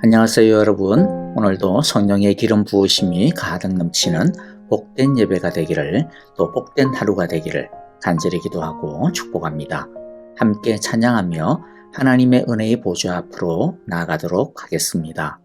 안녕하세요 여러분. 오늘도 성령의 기름 부으심이 가득 넘치는 복된 예배가 되기를, 또 복된 하루가 되기를 간절히 기도하고 축복합니다. 함께 찬양하며 하나님의 은혜의 보좌 앞으로 나아가도록 하겠습니다.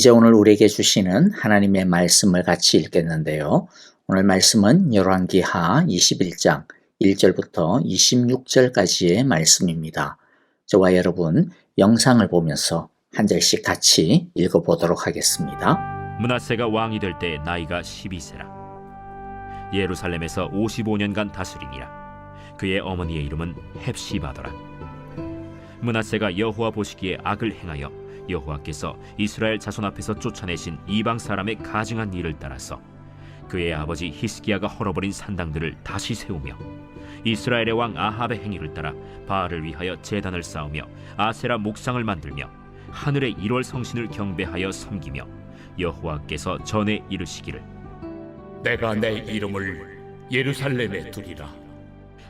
이제 오늘 우리에게 주시는 하나님의 말씀을 같이 읽겠는데요. 오늘 말씀은 열왕기하 21장 1절부터 26절까지의 말씀입니다. 저와 여러분 영상을 보면서 한 절씩 같이 읽어보도록 하겠습니다. 므낫세가 왕이 될 때 나이가 12세라. 예루살렘에서 55년간 다스리니라. 그의 어머니의 이름은 헵시바더라. 므낫세가 여호와 보시기에 악을 행하여 여호와께서 이스라엘 자손 앞에서 쫓아내신 이방 사람의 가증한 일을 따라서 그의 아버지 히스기야가 헐어버린 산당들을 다시 세우며 이스라엘의 왕 아합의 행위를 따라 바알을 위하여 제단을 쌓으며 아세라 목상을 만들며 하늘의 1월 성신을 경배하여 섬기며 여호와께서 전에 이르시기를 내가 내 이름을 예루살렘에 두리라.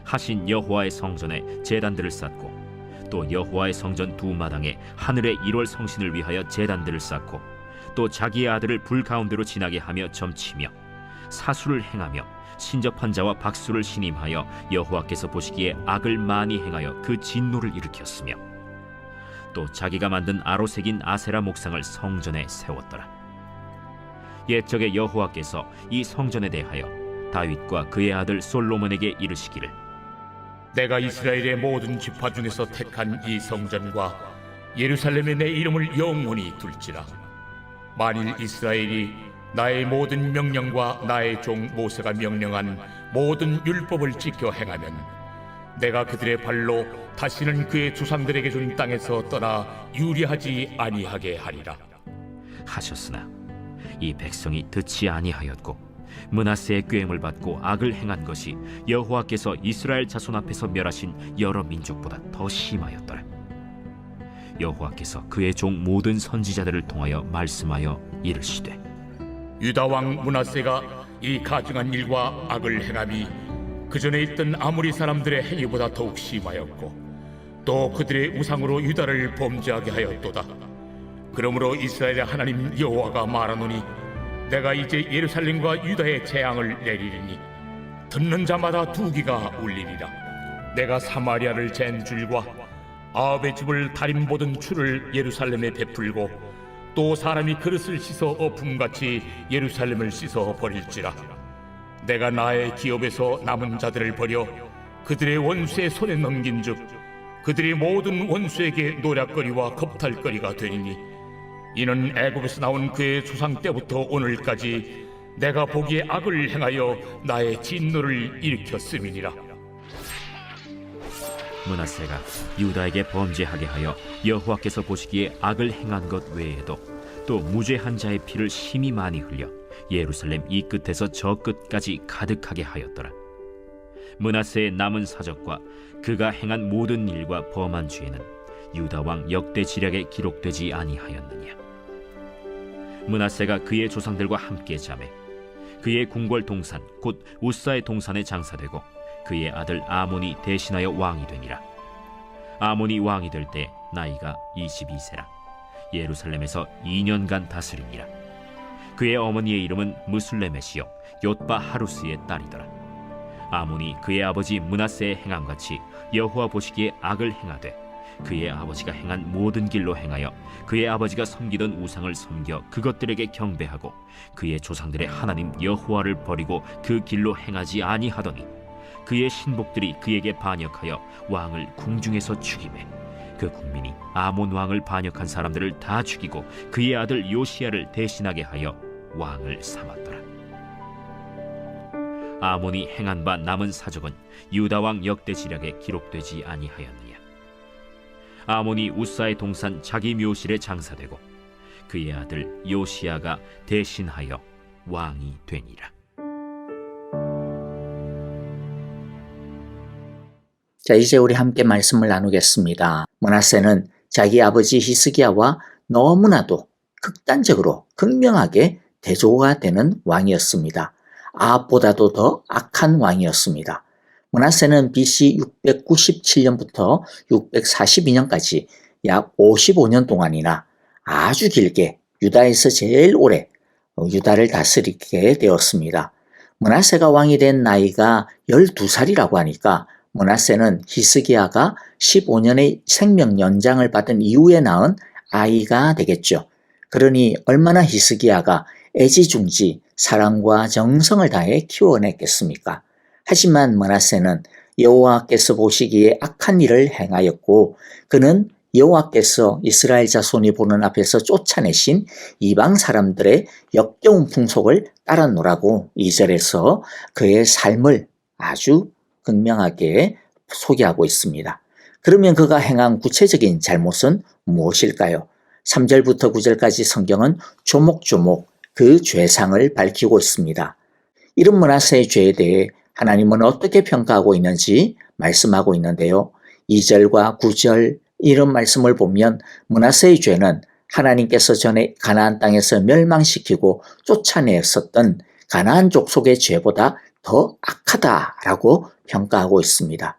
하신 여호와의 성전에 제단들을 쌓고 또 여호와의 성전 두 마당에 하늘의 1월 성신을 위하여 제단들을 쌓고 또 자기의 아들을 불 가운데로 지나게 하며 점치며 사수를 행하며 신접한 자와 박수를 신임하여 여호와께서 보시기에 악을 많이 행하여 그 진노를 일으켰으며 또 자기가 만든 아로색인 아세라 목상을 성전에 세웠더라. 옛적에 여호와께서 이 성전에 대하여 다윗과 그의 아들 솔로몬에게 이르시기를 내가 이스라엘의 모든 지파 중에서 택한 이 성전과 예루살렘에 내 이름을 영원히 둘지라. 만일 이스라엘이 나의 모든 명령과 나의 종 모세가 명령한 모든 율법을 지켜 행하면 내가 그들의 발로 다시는 그의 조상들에게 준 땅에서 떠나 유리하지 아니하게 하리라. 하셨으나 이 백성이 듣지 아니하였고 므낫세의 꾀임을 받고 악을 행한 것이 여호와께서 이스라엘 자손 앞에서 멸하신 여러 민족보다 더 심하였더라. 여호와께서 그의 종 모든 선지자들을 통하여 말씀하여 이르시되 유다 왕 므낫세가 이 가증한 일과 악을 행함이 그 전에 있던 아모리 사람들의 행위보다 더욱 심하였고 또 그들의 우상으로 유다를 범죄하게 하였도다. 그러므로 이스라엘의 하나님 여호와가 말하노니 내가 이제 예루살렘과 유다의 재앙을 내리리니 듣는 자마다 두기가 울리리라. 내가 사마리아를 잰 줄과 아합의 집을 다림 보던 추를 예루살렘에 베풀고 또 사람이 그릇을 씻어 엎음같이 예루살렘을 씻어 버릴지라. 내가 나의 기업에서 남은 자들을 버려 그들의 원수의 손에 넘긴즉 그들의 모든 원수에게 노략거리와 겁탈거리가 되리니 이는 애굽에서 나온 그의 조상 때부터 오늘까지 내가 보기에 악을 행하여 나의 진노를 일으켰음이니라. 므낫세가 유다에게 범죄하게 하여 여호와께서 보시기에 악을 행한 것 외에도 또 무죄한 자의 피를 심히 많이 흘려 예루살렘 이 끝에서 저 끝까지 가득하게 하였더라. 므낫세의 남은 사적과 그가 행한 모든 일과 범한 죄는 유다 왕 역대 지략에 기록되지 아니하였느냐. 므낫세가 그의 조상들과 함께 자매 그의 궁궐 동산 곧 우사의 동산에 장사되고 그의 아들 아몬이 대신하여 왕이 되니라. 아몬이 왕이 될 때 나이가 22세라. 예루살렘에서 2년간 다스리니라. 그의 어머니의 이름은 무술레메시요 옅바 하루스의 딸이더라. 아몬이 그의 아버지 므낫세의 행함같이 여호와 보시기에 악을 행하되 그의 아버지가 행한 모든 길로 행하여 그의 아버지가 섬기던 우상을 섬겨 그것들에게 경배하고 그의 조상들의 하나님 여호와를 버리고 그 길로 행하지 아니하더니 그의 신복들이 그에게 반역하여 왕을 궁중에서 죽이매 그 국민이 아몬 왕을 반역한 사람들을 다 죽이고 그의 아들 요시야를 대신하게 하여 왕을 삼았더라. 아몬이 행한 바 남은 사적은 유다 왕 역대 지략에 기록되지 아니하였느냐. 아몬이 우사의 동산 자기 묘실에 장사되고 그의 아들 요시야가 대신하여 왕이 되니라. 자, 이제 우리 함께 말씀을 나누겠습니다. 므낫세는 자기 아버지 히스기야와 너무나도 극단적으로 극명하게 대조가 되는 왕이었습니다. 아합보다도 더 악한 왕이었습니다. 므낫세는 BC 697년부터 642년까지 약 55년 동안이나 아주 길게 유다에서 제일 오래 유다를 다스리게 되었습니다. 므낫세가 왕이 된 나이가 12살이라고 하니까 므낫세는 히스기야가 15년의 생명 연장을 받은 이후에 낳은 아이가 되겠죠. 그러니 얼마나 히스기야가 애지중지 사랑과 정성을 다해 키워냈겠습니까? 하지만 므낫세는 여호와께서 보시기에 악한 일을 행하였고 그는 여호와께서 이스라엘 자손이 보는 앞에서 쫓아내신 이방 사람들의 역겨운 풍속을 따랐노라고 2절에서 그의 삶을 아주 극명하게 소개하고 있습니다. 그러면 그가 행한 구체적인 잘못은 무엇일까요? 3절부터 9절까지 성경은 조목조목 그 죄상을 밝히고 있습니다. 이런 므낫세의 죄에 대해 하나님은 어떻게 평가하고 있는지 말씀하고 있는데요. 2절과 9절 이런 말씀을 보면 므낫세의 죄는 하나님께서 전에 가나안 땅에서 멸망시키고 쫓아내었었던 가나안 족속의 죄보다 더 악하다라고 평가하고 있습니다.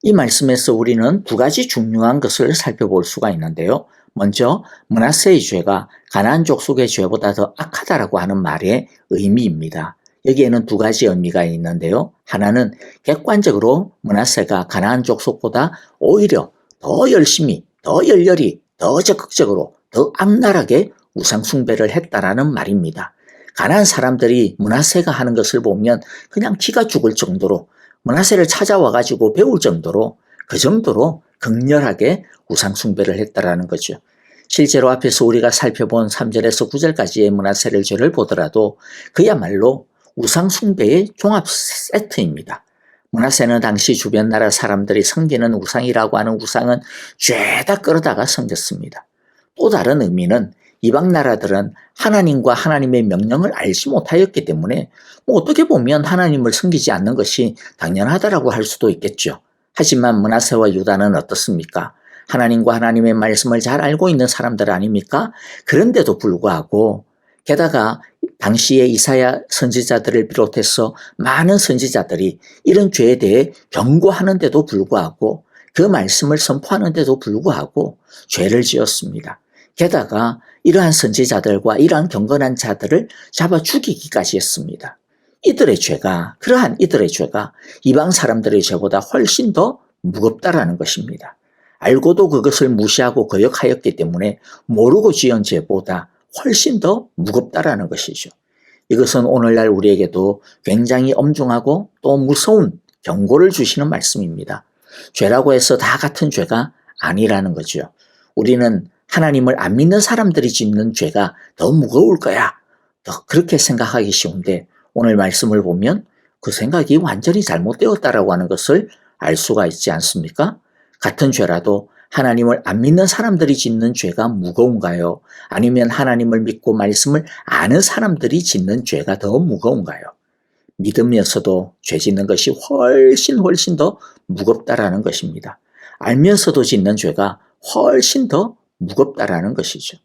이 말씀에서 우리는 두 가지 중요한 것을 살펴볼 수가 있는데요. 먼저 므낫세의 죄가 가나안 족속의 죄보다 더 악하다라고 하는 말의 의미입니다. 여기에는 두 가지 의미가 있는데요. 하나는 객관적으로 므낫세가 가나안 족속보다 오히려 더 열심히, 더 열렬히, 더 적극적으로, 더 악랄하게 우상 숭배를 했다라는 말입니다. 가나안 사람들이 므낫세가 하는 것을 보면 그냥 기가 죽을 정도로 므낫세를 찾아와가지고 배울 정도로 그 정도로 극렬하게 우상 숭배를 했다라는 거죠. 실제로 앞에서 우리가 살펴본 3절에서 9절까지의 므낫세를 죄를 보더라도 그야말로 우상 숭배의 종합 세트입니다. 므낫세는 당시 주변 나라 사람들이 섬기는 우상이라고 하는 우상은 죄다 끌어다가 섬겼습니다. 또 다른 의미는 이방 나라들은 하나님과 하나님의 명령을 알지 못하였기 때문에 어떻게 보면 하나님을 섬기지 않는 것이 당연하다라고 할 수도 있겠죠. 하지만 므낫세와 유다는 어떻습니까? 하나님과 하나님의 말씀을 잘 알고 있는 사람들 아닙니까? 그런데도 불구하고 게다가 당시의 이사야 선지자들을 비롯해서 많은 선지자들이 이런 죄에 대해 경고하는데도 불구하고 그 말씀을 선포하는데도 불구하고 죄를 지었습니다. 게다가 이러한 선지자들과 이러한 경건한 자들을 잡아 죽이기까지 했습니다. 그러한 이들의 죄가 이방 사람들의 죄보다 훨씬 더 무겁다라는 것입니다. 알고도 그것을 무시하고 거역하였기 때문에 모르고 지은 죄보다 훨씬 더 무겁다라는 것이죠. 이것은 오늘날 우리에게도 굉장히 엄중하고 또 무서운 경고를 주시는 말씀입니다. 죄라고 해서 다 같은 죄가 아니라는 거죠. 우리는 하나님을 안 믿는 사람들이 짓는 죄가 더 무거울 거야. 더 그렇게 생각하기 쉬운데 오늘 말씀을 보면 그 생각이 완전히 잘못되었다라고 하는 것을 알 수가 있지 않습니까? 같은 죄라도 하나님을 안 믿는 사람들이 짓는 죄가 무거운가요? 아니면 하나님을 믿고 말씀을 아는 사람들이 짓는 죄가 더 무거운가요? 믿으면서도 죄 짓는 것이 훨씬 더 무겁다라는 것입니다. 알면서도 짓는 죄가 훨씬 더 무겁다라는 것이죠.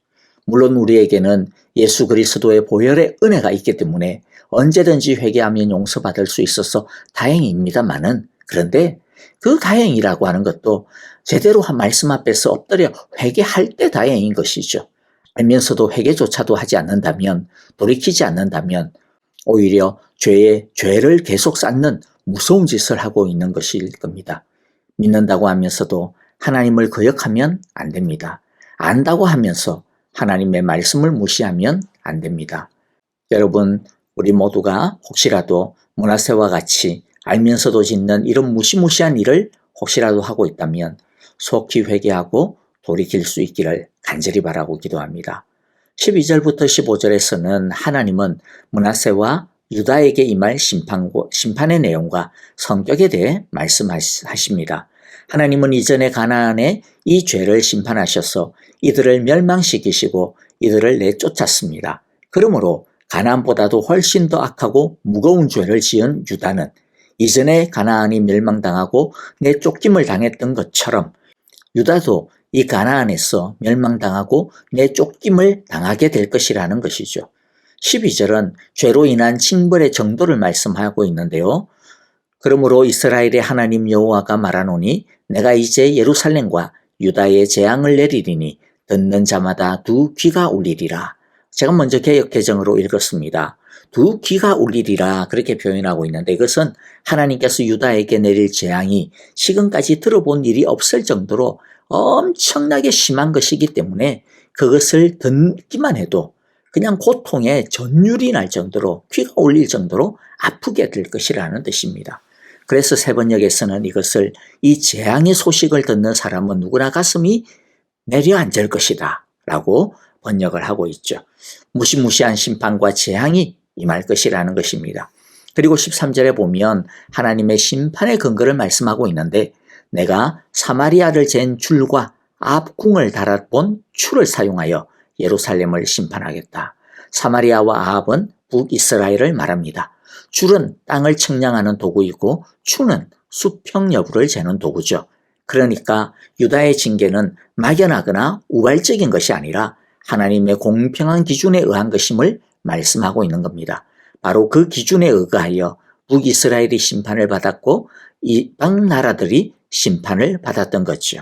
물론 우리에게는 예수 그리스도의 보혈의 은혜가 있기 때문에 언제든지 회개하면 용서받을 수 있어서 다행입니다만은 그런데 그 다행이라고 하는 것도 제대로 한 말씀 앞에서 엎드려 회개할 때 다행인 것이죠. 알면서도 회개조차도 하지 않는다면, 돌이키지 않는다면 오히려 죄를 계속 쌓는 무서운 짓을 하고 있는 것일 겁니다. 믿는다고 하면서도 하나님을 거역하면 안 됩니다. 안다고 하면서 하나님의 말씀을 무시하면 안 됩니다. 여러분, 우리 모두가 혹시라도 므낫세와 같이 알면서도 짓는 이런 무시무시한 일을 혹시라도 하고 있다면 속히 회개하고 돌이킬 수 있기를 간절히 바라고 기도합니다. 12절부터 15절에서는 하나님은 므낫세와 유다에게 임할 심판의 내용과 성격에 대해 말씀하십니다. 하나님은 이전에 가나안에 이 죄를 심판하셔서 이들을 멸망시키시고 이들을 내쫓았습니다. 그러므로 가나안보다도 훨씬 더 악하고 무거운 죄를 지은 유다는 이전에 가나안이 멸망당하고 내쫓김을 당했던 것처럼 유다도 이 가나안에서 멸망당하고 내쫓김을 당하게 될 것이라는 것이죠. 12절은 죄로 인한 징벌의 정도를 말씀하고 있는데요. 그러므로 이스라엘의 하나님 여호와가 말하노니 내가 이제 예루살렘과 유다에 재앙을 내리리니 듣는 자마다 두 귀가 울리리라. 제가 먼저 개역개정으로 읽었습니다. 두 귀가 울리리라 그렇게 표현하고 있는데 이것은 하나님께서 유다에게 내릴 재앙이 지금까지 들어본 일이 없을 정도로 엄청나게 심한 것이기 때문에 그것을 듣기만 해도 그냥 고통에 전율이 날 정도로 귀가 울릴 정도로 아프게 될 것이라는 뜻입니다. 그래서 세번역에서는 이것을 이 재앙의 소식을 듣는 사람은 누구나 가슴이 내려앉을 것이다 라고 번역을 하고 있죠. 무시무시한 심판과 재앙이 임할 것이라는 것입니다. 그리고 13절에 보면 하나님의 심판의 근거를 말씀하고 있는데 내가 사마리아를 잰 줄과 아합궁을 달아본 추를 사용하여 예루살렘을 심판하겠다. 사마리아와 아합은 북이스라엘을 말합니다. 줄은 땅을 측량하는 도구이고 추는 수평 여부를 재는 도구죠. 그러니까 유다의 징계는 막연하거나 우발적인 것이 아니라 하나님의 공평한 기준에 의한 것임을 말씀하고 있는 겁니다. 바로 그 기준에 의하여 북이스라엘이 심판을 받았고 이방 나라들이 심판을 받았던 거죠.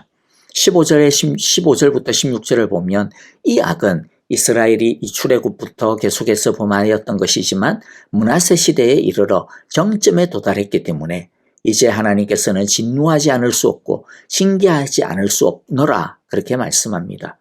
15절부터 16절을 보면 이 악은 이스라엘이 이 출애굽부터 계속해서 범하였던 것이지만 므낫세 시대에 이르러 정점에 도달했기 때문에 이제 하나님께서는 진노하지 않을 수 없고 징계하지 않을 수 없노라 그렇게 말씀합니다.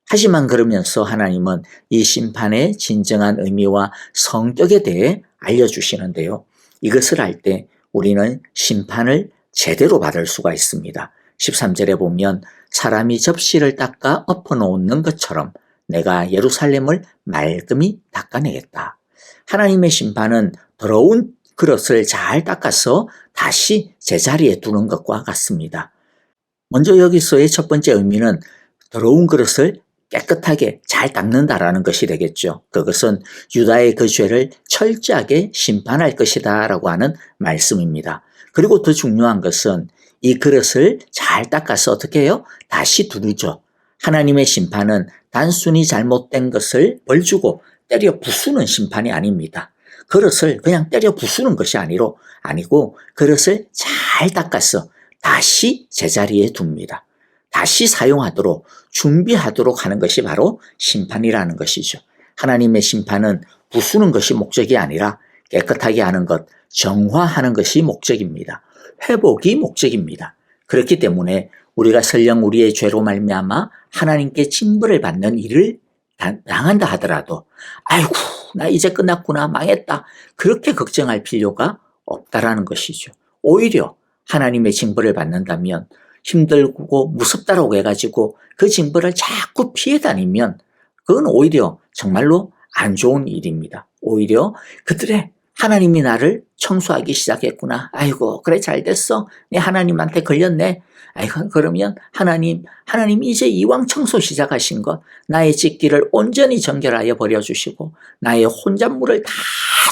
하지만 그러면서 하나님은 이 심판의 진정한 의미와 성격에 대해 알려주시는데요. 이것을 알 때 우리는 심판을 제대로 받을 수가 있습니다. 13절에 보면 사람이 접시를 닦아 엎어놓는 것처럼 내가 예루살렘을 말끔히 닦아내겠다. 하나님의 심판은 더러운 그릇을 잘 닦아서 다시 제자리에 두는 것과 같습니다. 먼저 여기서의 첫 번째 의미는 더러운 그릇을 깨끗하게 잘 닦는다라는 것이 되겠죠. 그것은 유다의 그 죄를 철저하게 심판할 것이다 라고 하는 말씀입니다. 그리고 더 중요한 것은 이 그릇을 잘 닦아서 어떻게 해요? 다시 두르죠. 하나님의 심판은 단순히 잘못된 것을 벌주고 때려 부수는 심판이 아닙니다. 그릇을 그냥 때려 부수는 것이 아니고 그릇을 잘 닦아서 다시 제자리에 둡니다. 다시 사용하도록 준비하도록 하는 것이 바로 심판이라는 것이죠. 하나님의 심판은 부수는 것이 목적이 아니라 깨끗하게 하는 것, 정화하는 것이 목적입니다. 회복이 목적입니다. 그렇기 때문에 우리가 설령 우리의 죄로 말미암아 하나님께 징벌을 받는 일을 당한다 하더라도 아이고 나 이제 끝났구나 망했다 그렇게 걱정할 필요가 없다라는 것이죠. 오히려 하나님의 징벌을 받는다면 힘들고 무섭다라고 해가지고 그 징벌을 자꾸 피해 다니면 그건 오히려 정말로 안 좋은 일입니다. 오히려 그들의 하나님이 나를 청소하기 시작했구나. 아이고 그래 잘 됐어. 내 하나님한테 걸렸네. 아이고 그러면 하나님 이제 이왕 청소 시작하신 것 나의 짓기를 온전히 정결하여 버려주시고 나의 혼잣물을 다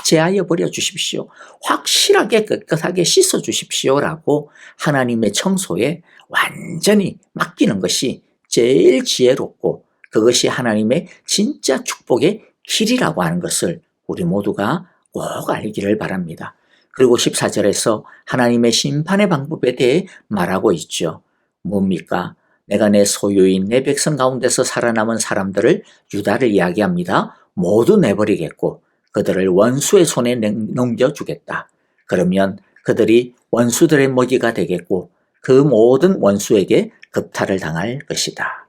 제하여 버려주십시오. 확실하게 깨끗하게 씻어주십시오라고 하나님의 청소에 완전히 맡기는 것이 제일 지혜롭고 그것이 하나님의 진짜 축복의 길이라고 하는 것을 우리 모두가 꼭 알기를 바랍니다. 그리고 14절에서 하나님의 심판의 방법에 대해 말하고 있죠. 뭡니까? 내가 내 소유인 내 백성 가운데서 살아남은 사람들을 유다를 이야기합니다. 모두 내버리겠고 그들을 원수의 손에 넘겨주겠다. 그러면 그들이 원수들의 먹이가 되겠고 그 모든 원수에게 급탈을 당할 것이다.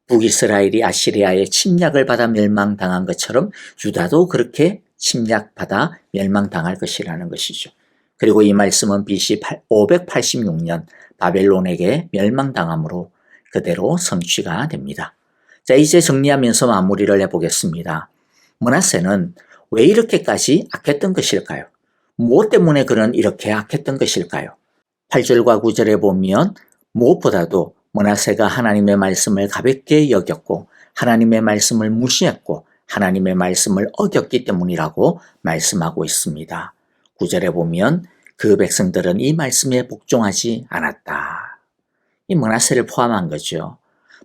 북이스라엘이 아시리아의 침략을 받아 멸망당한 것처럼 유다도 그렇게 침략받아 멸망당할 것이라는 것이죠. 그리고 이 말씀은 BC 586년 바벨론에게 멸망당함으로 그대로 성취가 됩니다. 자, 이제 정리하면서 마무리를 해보겠습니다. 므낫세는 왜 이렇게까지 악했던 것일까요? 무엇 때문에 그는 이렇게 악했던 것일까요? 8절과 9절에 보면 무엇보다도 므낫세가 하나님의 말씀을 가볍게 여겼고 하나님의 말씀을 무시했고 하나님의 말씀을 어겼기 때문이라고 말씀하고 있습니다. 9절에 보면 그 백성들은 이 말씀에 복종하지 않았다. 이 므낫세를 포함한 거죠.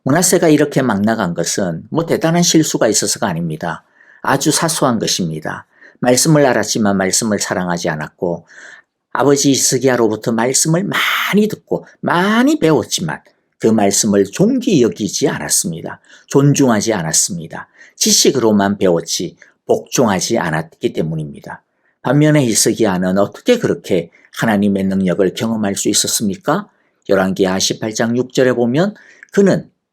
므낫세가 이렇게 막 나간 것은 대단한 실수가 있어서가 아닙니다. 아주 사소한 것입니다. 말씀을 알았지만 말씀을 사랑하지 않았고 아버지 히스기야로부터 말씀을 많이 듣고 많이 배웠지만 그 말씀을 존귀 여기지 않았습니다. 존중하지 않았습니다. 지식으로만 배웠지 복종하지 않았기 때문입니다. 반면에 히스기야는 어떻게 그렇게 하나님의 능력을 경험할 수 있었습니까? 열왕기하 18장 6절에 보면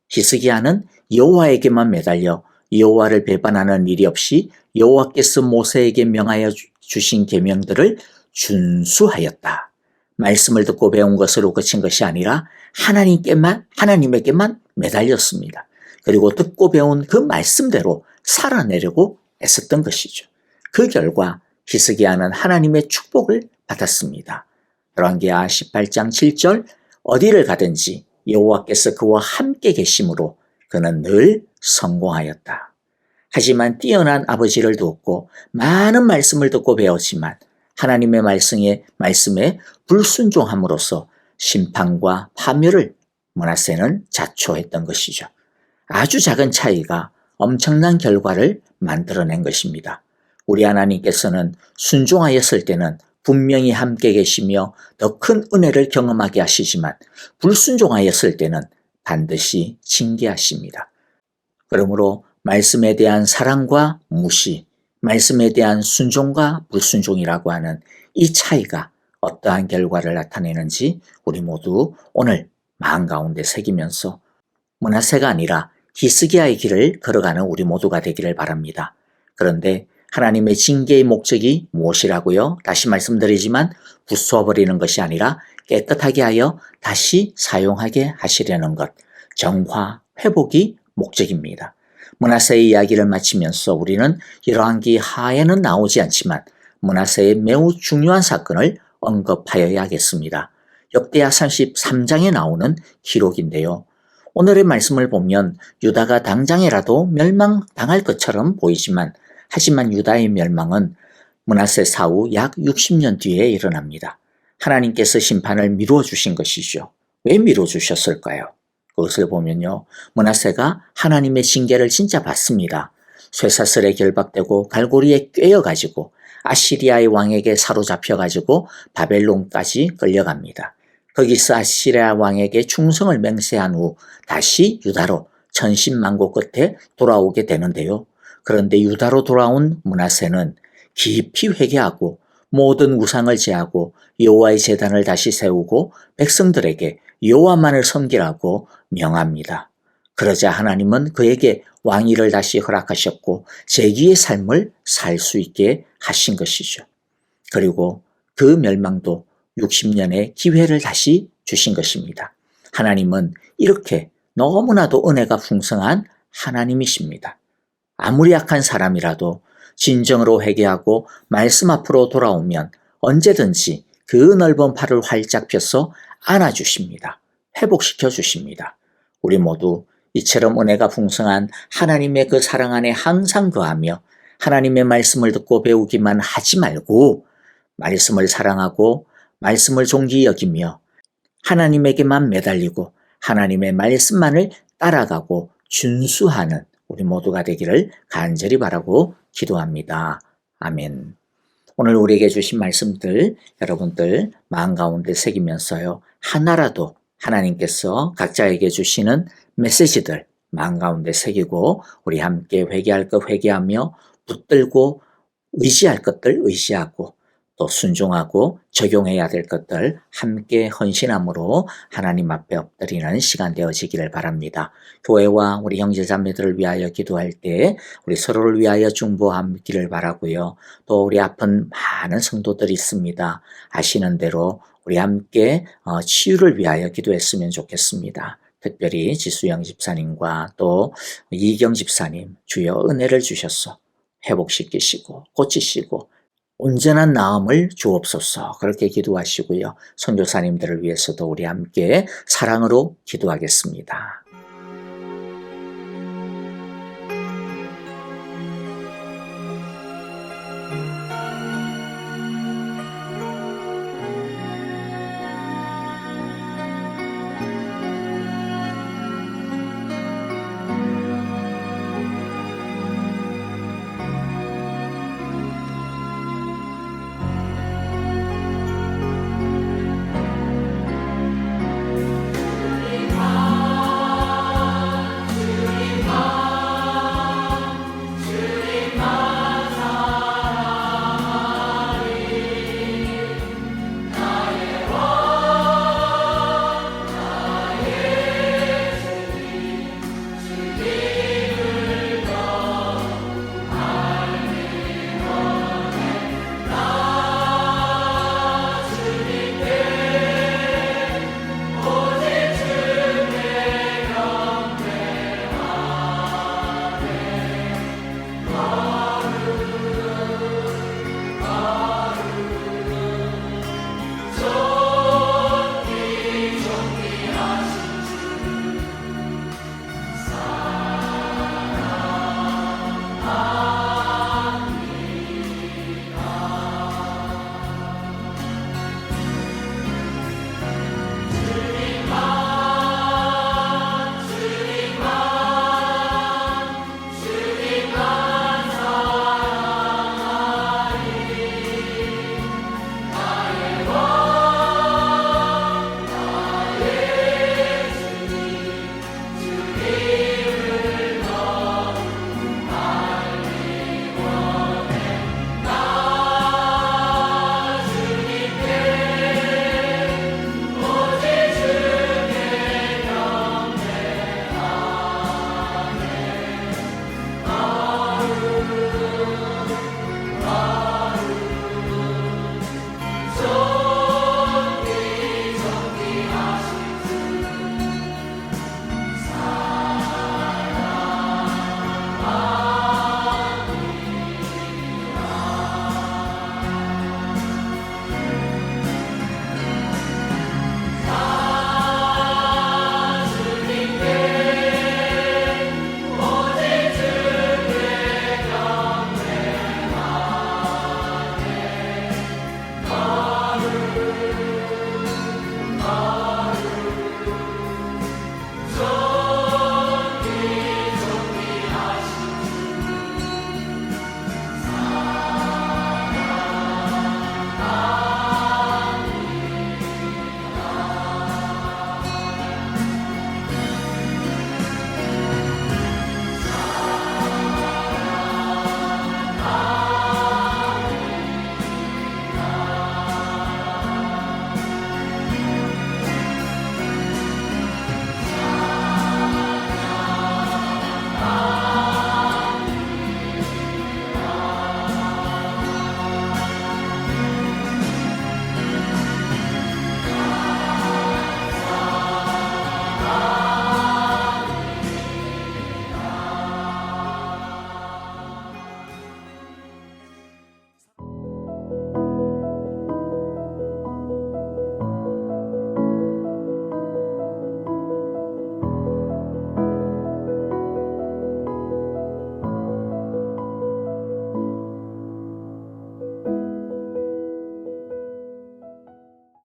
히스기야는 여호와에게만 매달려 여호와를 배반하는 일이 없이 여호와께서 모세에게 명하여 주신 계명들을 준수하였다. 말씀을 듣고 배운 것으로 그친 것이 아니라 하나님에게만 매달렸습니다. 그리고 듣고 배운 그 말씀대로 살아내려고 애썼던 것이죠. 그 결과 히스기야는 하나님의 축복을 받았습니다. 열왕기하 18장 7절 어디를 가든지 여호와께서 그와 함께 계심으로 그는 늘 성공하였다. 하지만 뛰어난 아버지를 두었고 많은 말씀을 듣고 배웠지만 하나님의 말씀에 불순종함으로써 심판과 파멸을 므낫세는 자초했던 것이죠. 아주 작은 차이가 엄청난 결과를 만들어낸 것입니다. 우리 하나님께서는 순종하였을 때는 분명히 함께 계시며 더 큰 은혜를 경험하게 하시지만 불순종하였을 때는 반드시 징계하십니다. 그러므로 말씀에 대한 사랑과 무시, 말씀에 대한 순종과 불순종이라고 하는 이 차이가 어떠한 결과를 나타내는지 우리 모두 오늘 마음 가운데 새기면서 므낫세가 아니라 히스기야의 길을 걸어가는 우리 모두가 되기를 바랍니다. 그런데 하나님의 징계의 목적이 무엇이라고요? 다시 말씀드리지만 부숴버리는 것이 아니라 깨끗하게 하여 다시 사용하게 하시려는 것, 정화, 회복이 목적입니다. 므낫세의 이야기를 마치면서 우리는 열왕기 하에는 나오지 않지만 므낫세의 매우 중요한 사건을 언급하여야겠습니다. 역대하 33장에 나오는 기록인데요. 오늘의 말씀을 보면 유다가 당장이라도 멸망당할 것처럼 보이지만 하지만 유다의 멸망은 므낫세 사후 약 60년 뒤에 일어납니다. 하나님께서 심판을 미루어 주신 것이죠. 왜 미루어 주셨을까요? 그것을 보면요. 므낫세가 하나님의 징계를 진짜 받습니다. 쇠사슬에 결박되고 갈고리에 꿰어가지고 아시리아의 왕에게 사로잡혀가지고 바벨론까지 끌려갑니다. 거기서 아시리아 왕에게 충성을 맹세한 후 다시 유다로 천신만고 끝에 돌아오게 되는데요. 그런데 유다로 돌아온 므낫세는 깊이 회개하고 모든 우상을 제하고 여호와의 제단을 다시 세우고 백성들에게 여호와만을 섬기라고 명합니다. 그러자 하나님은 그에게 왕위를 다시 허락하셨고 재기의 삶을 살 수 있게 하신 것이죠. 그리고 그 멸망도 60년의 기회를 다시 주신 것입니다. 하나님은 이렇게 너무나도 은혜가 풍성한 하나님이십니다. 아무리 약한 사람이라도 진정으로 회개하고 말씀 앞으로 돌아오면 언제든지 그 넓은 팔을 활짝 펴서 안아주십니다. 회복시켜 주십니다. 우리 모두 이처럼 은혜가 풍성한 하나님의 그 사랑 안에 항상 거하며 하나님의 말씀을 듣고 배우기만 하지 말고 말씀을 사랑하고 말씀을 존귀히 여기며 하나님에게만 매달리고 하나님의 말씀만을 따라가고 준수하는 우리 모두가 되기를 간절히 바라고 기도합니다. 아멘. 오늘 우리에게 주신 말씀들 여러분들 마음 가운데 새기면서요. 하나라도 하나님께서 각자에게 주시는 메시지들 마음 가운데 새기고 우리 함께 회개할 것 회개하며 붙들고 의지할 것들 의지하고 또 순종하고 적용해야 될 것들 함께 헌신함으로 하나님 앞에 엎드리는 시간 되어지기를 바랍니다. 교회와 우리 형제자매들을 위하여 기도할 때 우리 서로를 위하여 중보하기를 바라고요. 또 우리 아픈 많은 성도들이 있습니다. 아시는 대로 우리 함께 치유를 위하여 기도했으면 좋겠습니다. 특별히 지수영 집사님과 또 이경 집사님 주여 은혜를 주셔서 회복시키시고 고치시고 온전한 나음을 주옵소서 그렇게 기도하시고요. 선교사님들을 위해서도 우리 함께 사랑으로 기도하겠습니다.